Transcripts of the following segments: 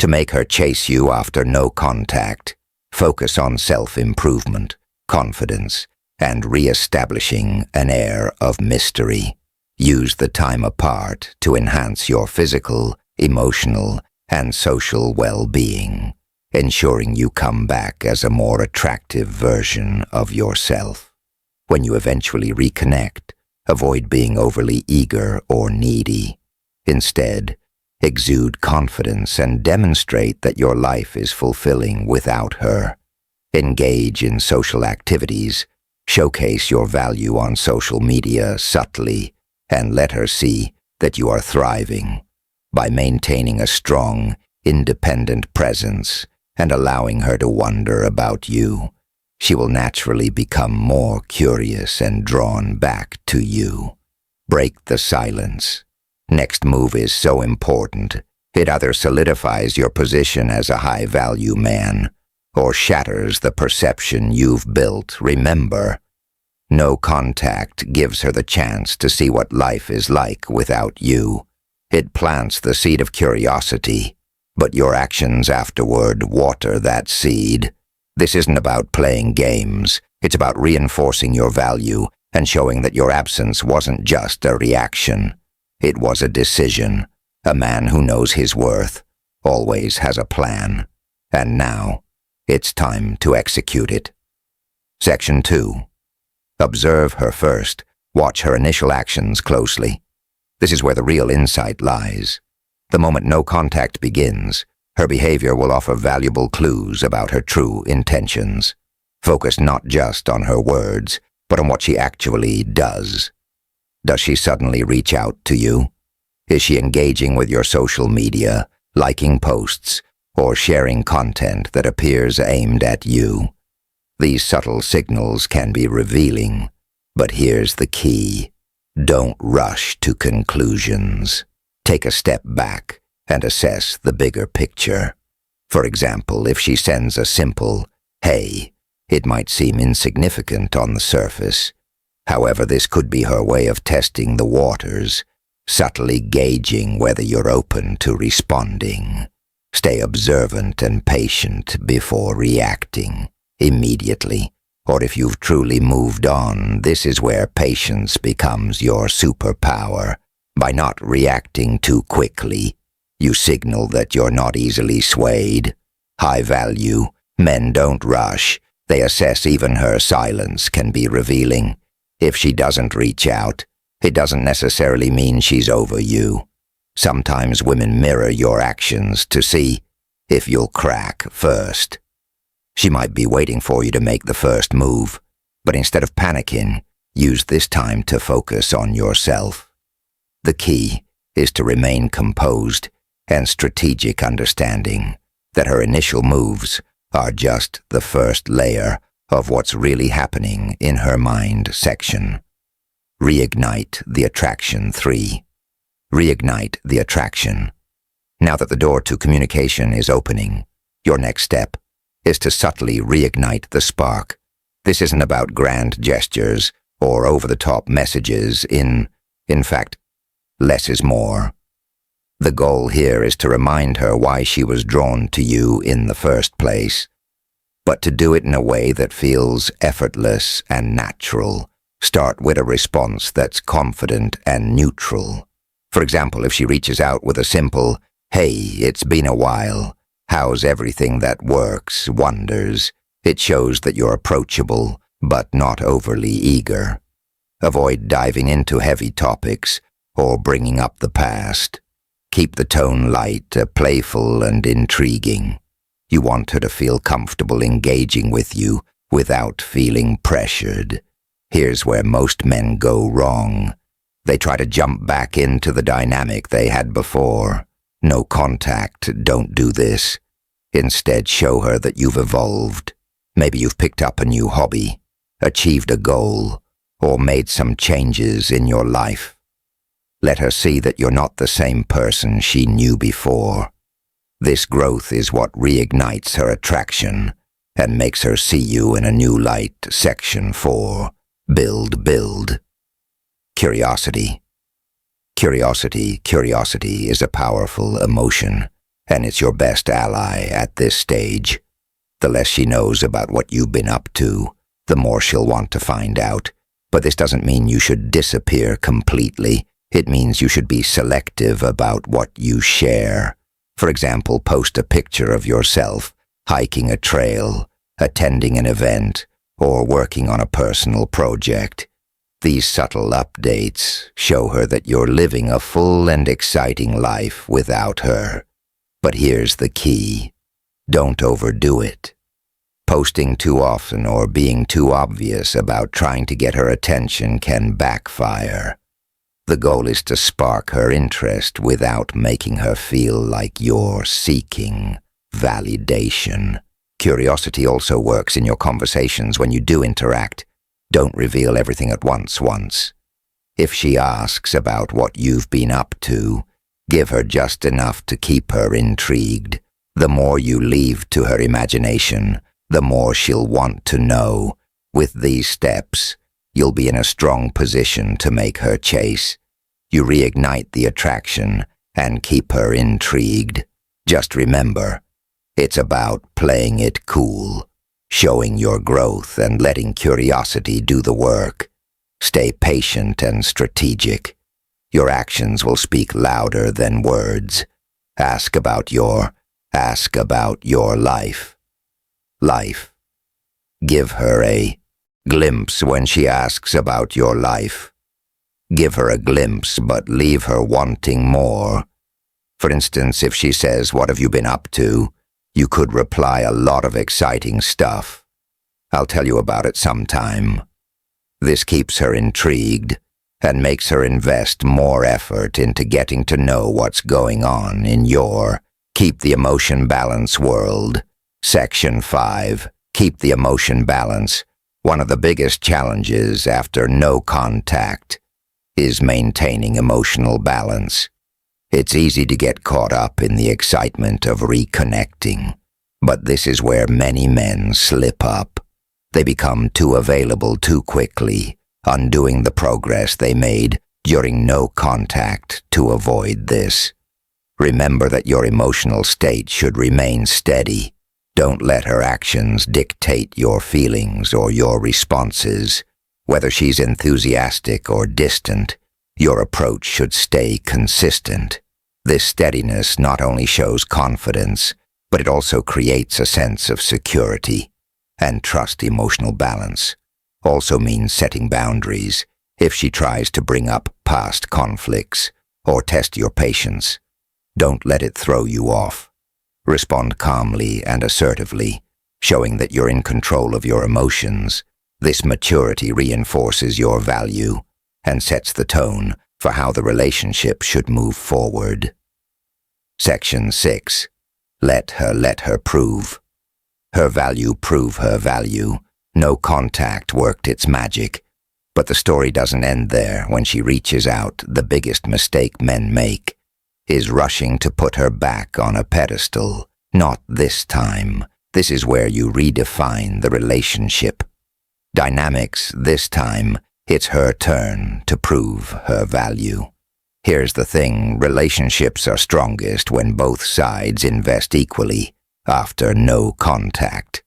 To make her chase you after no contact, focus on self-improvement, confidence, and re-establishing an air of mystery. Use the time apart to enhance your physical, emotional, and social well-being, ensuring you come back as a more attractive version of yourself. When you eventually reconnect, avoid being overly eager or needy. Instead, exude confidence and demonstrate that your life is fulfilling without her. Engage in social activities, showcase your value on social media subtly, and let her see that you are thriving. By maintaining a strong, independent presence and allowing her to wonder about you, she will naturally become more curious and drawn back to you. Break the silence. Next move is so important. It either solidifies your position as a high-value man or shatters the perception you've built. Remember, no contact gives her the chance to see what life is like without you. It plants the seed of curiosity, but your actions afterward water that seed. This isn't about playing games. It's about reinforcing your value and showing that your absence wasn't just a reaction. It was a decision. A man who knows his worth always has a plan. And now, it's time to execute it. Section 2. Observe her first. Watch her initial actions closely. This is where the real insight lies. The moment no contact begins, her behavior will offer valuable clues about her true intentions. Focus not just on her words, but on what she actually does. Does she suddenly reach out to you? Is she engaging with your social media, liking posts, or sharing content that appears aimed at you? These subtle signals can be revealing, but here's the key. Don't rush to conclusions. Take a step back and assess the bigger picture. For example, if she sends a simple, "Hey," it might seem insignificant on the surface. However, this could be her way of testing the waters, subtly gauging whether you're open to responding. Stay observant and patient before reacting immediately. Or if you've truly moved on, this is where patience becomes your superpower. By not reacting too quickly, you signal that you're not easily swayed. High value, men don't rush. They assess. Even her silence can be revealing. If she doesn't reach out, it doesn't necessarily mean she's over you. Sometimes women mirror your actions to see if you'll crack first. She might be waiting for you to make the first move, but instead of panicking, use this time to focus on yourself. The key is to remain composed and strategic, understanding that her initial moves are just the first layer of what's really happening in her mind. Section. Reignite the attraction. 3. Reignite the attraction. Now that the door to communication is opening, your next step is to subtly reignite the spark. This isn't about grand gestures or over-the-top messages. In fact, less is more. The goal here is to remind her why she was drawn to you in the first place, but to do it in a way that feels effortless and natural. Start with a response that's confident and neutral. For example, if she reaches out with a simple, "Hey, it's been a while. How's everything?" that works wonders. It shows that you're approachable, but not overly eager. Avoid diving into heavy topics or bringing up the past. Keep the tone light, playful, and intriguing. You want her to feel comfortable engaging with you without feeling pressured. Here's where most men go wrong. They try to jump back into the dynamic they had before. No contact, don't do this. Instead, show her that you've evolved. Maybe you've picked up a new hobby, achieved a goal, or made some changes in your life. Let her see that you're not the same person she knew before. This growth is what reignites her attraction and makes her see you in a new light. Section 4. Build. Curiosity. Curiosity is a powerful emotion, and it's your best ally at this stage. The less she knows about what you've been up to, the more she'll want to find out. But this doesn't mean you should disappear completely. It means you should be selective about what you share. For example, post a picture of yourself hiking a trail, attending an event, or working on a personal project. These subtle updates show her that you're living a full and exciting life without her. But here's the key. Don't overdo it. Posting too often or being too obvious about trying to get her attention can backfire. The goal is to spark her interest without making her feel like you're seeking validation. Curiosity also works in your conversations when you do interact. Don't reveal everything at once. If she asks about what you've been up to, give her just enough to keep her intrigued. The more you leave to her imagination, the more she'll want to know. With these steps, you'll be in a strong position to make her chase. You reignite the attraction and keep her intrigued. Just remember, it's about playing it cool, showing your growth and letting curiosity do the work. Stay patient and strategic. Your actions will speak louder than words. Ask about your life. Give her a glimpse when she asks about your life. Give her a glimpse, but leave her wanting more. For instance, if she says, "What have you been up to?" you could reply, "A lot of exciting stuff. I'll tell you about it sometime." This keeps her intrigued and makes her invest more effort into getting to know what's going on in your Keep the Emotion Balance world. Section 5. Keep the emotion balance. One of the biggest challenges after no contact is maintaining emotional balance. It's easy to get caught up in the excitement of reconnecting, but this is where many men slip up. They become too available too quickly, undoing the progress they made during no contact to avoid this. Remember that your emotional state should remain steady. Don't let her actions dictate your feelings or your responses. Whether she's enthusiastic or distant, your approach should stay consistent. This steadiness not only shows confidence, but it also creates a sense of security. And trust. Emotional balance also means setting boundaries. If she tries to bring up past conflicts or test your patience, don't let it throw you off. Respond calmly and assertively, showing that you're in control of your emotions. This maturity reinforces your value and sets the tone for how the relationship should move forward. Section 6. Let her prove. Her value prove her value. No contact worked its magic. But the story doesn't end there. When she reaches out, the biggest mistake men make is rushing to put her back on a pedestal. Not this time. This is where you redefine the relationship dynamics. This time, it's her turn to prove her value. Here's the thing, relationships are strongest when both sides invest equally after no contact.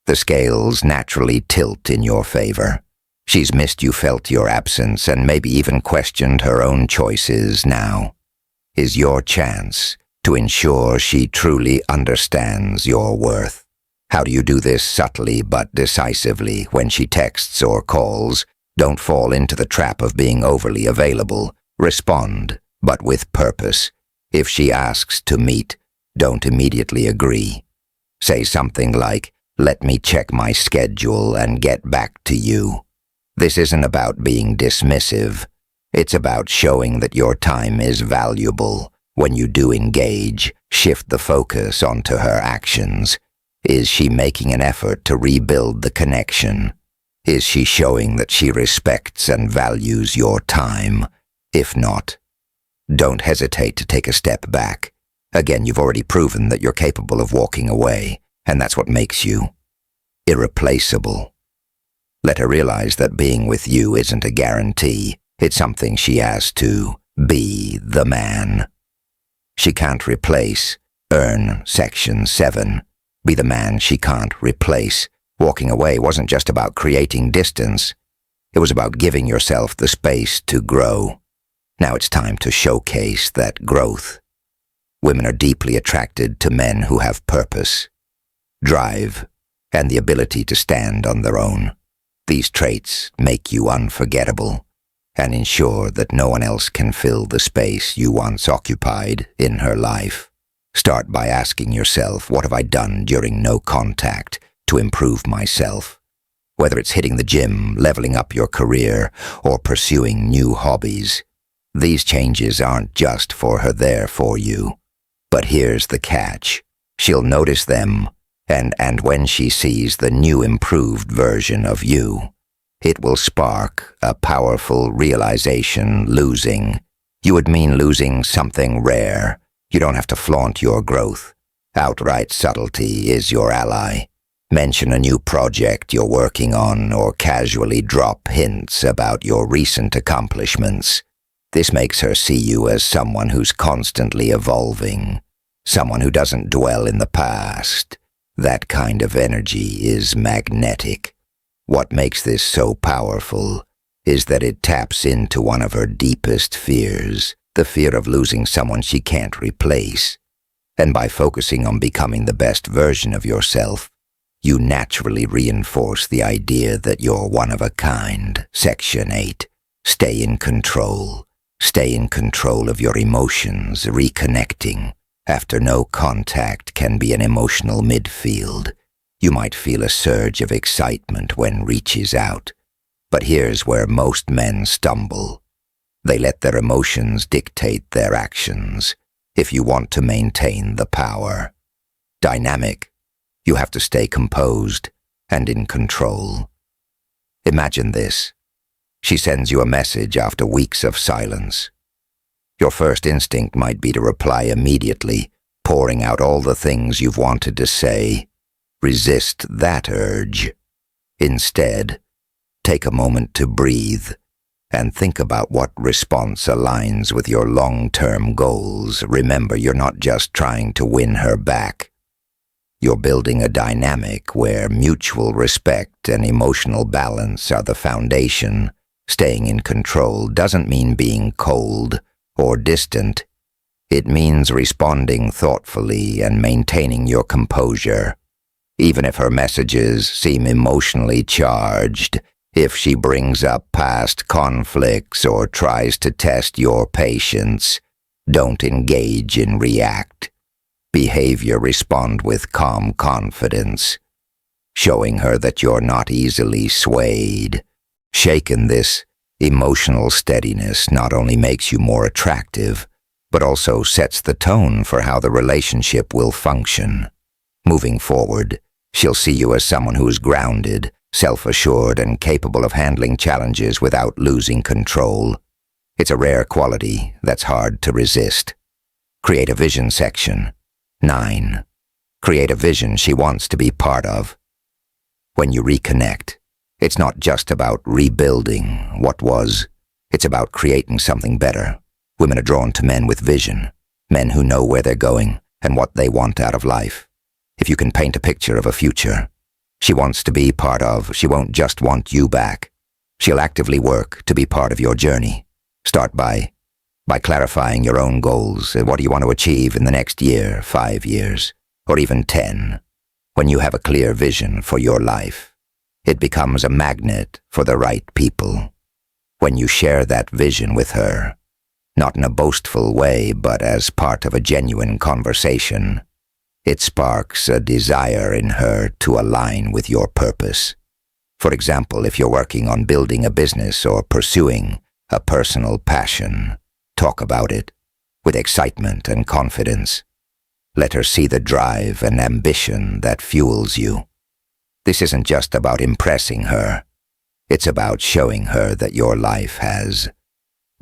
The scales naturally tilt in your favor. She's missed you, felt your absence, and maybe even questioned her own choices. Now is your chance to ensure she truly understands your worth. How do you do this subtly but decisively? When she texts or calls, don't fall into the trap of being overly available. Respond, but with purpose. If she asks to meet, don't immediately agree. Say something like, "Let me check my schedule and get back to you." This isn't about being dismissive. It's about showing that your time is valuable. When you do engage, shift the focus onto her actions. Is she making an effort to rebuild the connection? Is she showing that she respects and values your time? If not, don't hesitate to take a step back. Again, you've already proven that you're capable of walking away, and that's what makes you irreplaceable. Let her realize that being with you isn't a guarantee. It's something she has to be the man. She can't replace, Earn Section 7. Be the man she can't replace. Walking away wasn't just about creating distance. It was about giving yourself the space to grow. Now it's time to showcase that growth. Women are deeply attracted to men who have purpose, drive, and the ability to stand on their own. These traits make you unforgettable and ensure that no one else can fill the space you once occupied in her life. Start by asking yourself, what have I done during no contact to improve myself? Whether it's hitting the gym, leveling up your career, or pursuing new hobbies, these changes aren't just for her, they're for you. But here's the catch. She'll notice them, and when she sees the new improved version of you, it will spark a powerful realization. Losing. You would mean losing something rare. You don't have to flaunt your growth. Outright subtlety is your ally. Mention a new project you're working on or casually drop hints about your recent accomplishments. This makes her see you as someone who's constantly evolving, someone who doesn't dwell in the past. That kind of energy is magnetic. What makes this so powerful is that it taps into one of her deepest fears, the fear of losing someone she can't replace. And by focusing on becoming the best version of yourself, you naturally reinforce the idea that you're one of a kind. Section 8. Stay in control. Stay in control of your emotions. Reconnecting after no contact can be an emotional midfield. You might feel a surge of excitement when reaches out. But here's where most men stumble. They let their emotions dictate their actions. If you want to maintain the power. Dynamic. You have to stay composed and in control. Imagine this. She sends you a message after weeks of silence. Your first instinct might be to reply immediately, pouring out all the things you've wanted to say. Resist that urge. Instead, take a moment to breathe and think about what response aligns with your long-term goals. Remember, you're not just trying to win her back. You're building a dynamic where mutual respect and emotional balance are the foundation. Staying in control doesn't mean being cold or distant. It means responding thoughtfully and maintaining your composure. Even if her messages seem emotionally charged, if she brings up past conflicts or tries to test your patience, don't engage in react. Behavior respond with calm confidence, showing her that you're not easily swayed. Shaken, this emotional steadiness not only makes you more attractive, but also sets the tone for how the relationship will function. Moving forward, she'll see you as someone who is grounded, self-assured, and capable of handling challenges without losing control. It's a rare quality that's hard to resist. Create a vision. Section 9. Create a vision she wants to be part of. When you reconnect, it's not just about rebuilding what was. It's about creating something better. Women are drawn to men with vision, men who know where they're going and what they want out of life. If you can paint a picture of a future she wants to be part of, she won't just want you back. She'll actively work to be part of your journey. Start by clarifying your own goals. What do you want to achieve in the next year, 5 years, or even 10? When you have a clear vision for your life, it becomes a magnet for the right people. When you share that vision with her, not in a boastful way, but as part of a genuine conversation, it sparks a desire in her to align with your purpose. For example, if you're working on building a business or pursuing a personal passion, talk about it with excitement and confidence. Let her see the drive and ambition that fuels you. This isn't just about impressing her. It's about showing her that your life has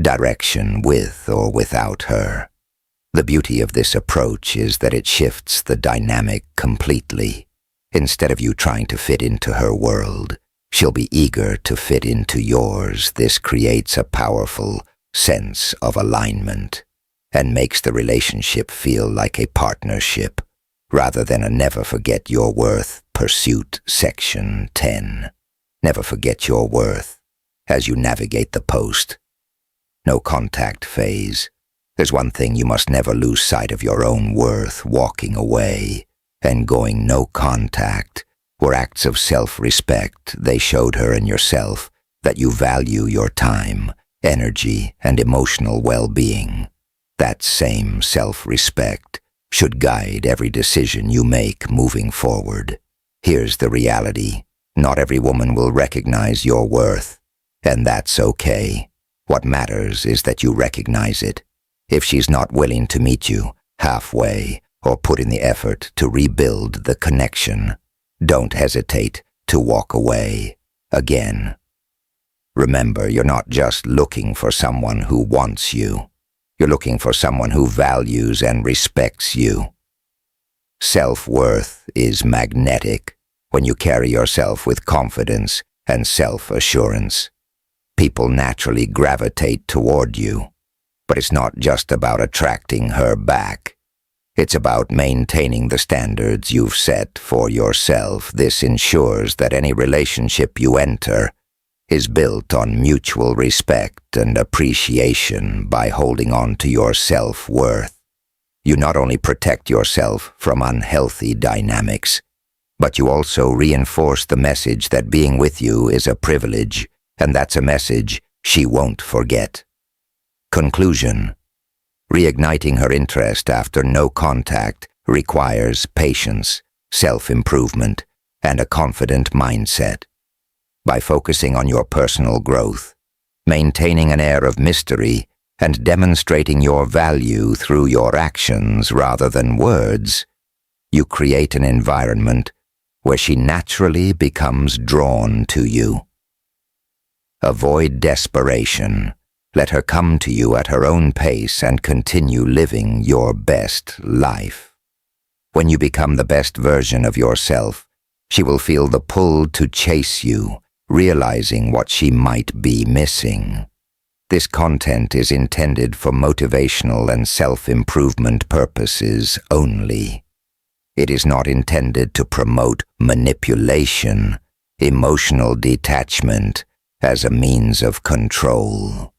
direction with or without her. The beauty of this approach is that it shifts the dynamic completely. Instead of you trying to fit into her world, she'll be eager to fit into yours. This creates a powerful sense of alignment. and makes the relationship feel like a partnership, rather than a never forget your worth pursuit. Section 10. Never forget your worth as you navigate the post. No contact phase. There's one thing you must never lose sight of: your own worth. Walking away and going no contact were acts of self-respect. They showed her and yourself that you value your time, energy, and emotional well-being. That same self-respect should guide every decision you make moving forward. Here's the reality: not every woman will recognize your worth, and that's okay. What matters is that you recognize it. If she's not willing to meet you halfway or put in the effort to rebuild the connection, don't hesitate to walk away. Again, remember, you're not just looking for someone who wants you. You're looking for someone who values and respects you. Self-worth is magnetic when you carry yourself with confidence and self-assurance. People naturally gravitate toward you, but it's not just about attracting her back. It's about maintaining the standards you've set for yourself. This ensures that any relationship you enter is built on mutual respect and appreciation. By holding on to your self-worth, you not only protect yourself from unhealthy dynamics, but you also reinforce the message that being with you is a privilege, and that's a message she won't forget. Conclusion: reigniting her interest after no contact requires patience, self-improvement, and a confident mindset. By focusing on your personal growth, maintaining an air of mystery, and demonstrating your value through your actions rather than words, you create an environment where she naturally becomes drawn to you. Avoid desperation. Let her come to you at her own pace and continue living your best life. When you become the best version of yourself, she will feel the pull to chase you, realizing what she might be missing. This content is intended for motivational and self-improvement purposes only. It is not intended to promote manipulation, emotional detachment, as a means of control.